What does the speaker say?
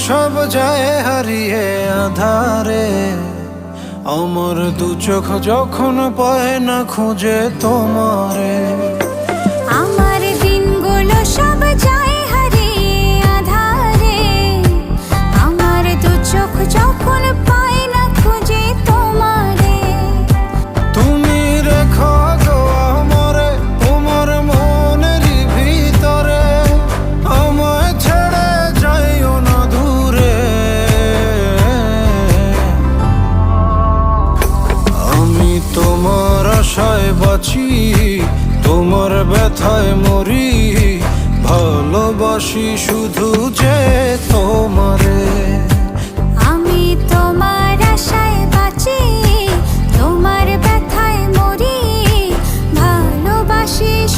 সব যায় হারিয়ে আধারে, আমার দু চোখ যখন পায় না খুঁজে তোমারে। আমার দিনগুলো সব যায় হারিয়ে আধারে, আমার দু চোখ যখন পায় না খুঁজে তোমারে। তুমি রেখো গো আমারে তোমার মনেরই ভিতরে, আমায় ছেড়ে যাইও না দূরে। আমি তোমার আশায় বাঁচি, তোমার ব্যথায় মরি, ভালোবাসি শুধু যে তোমারে।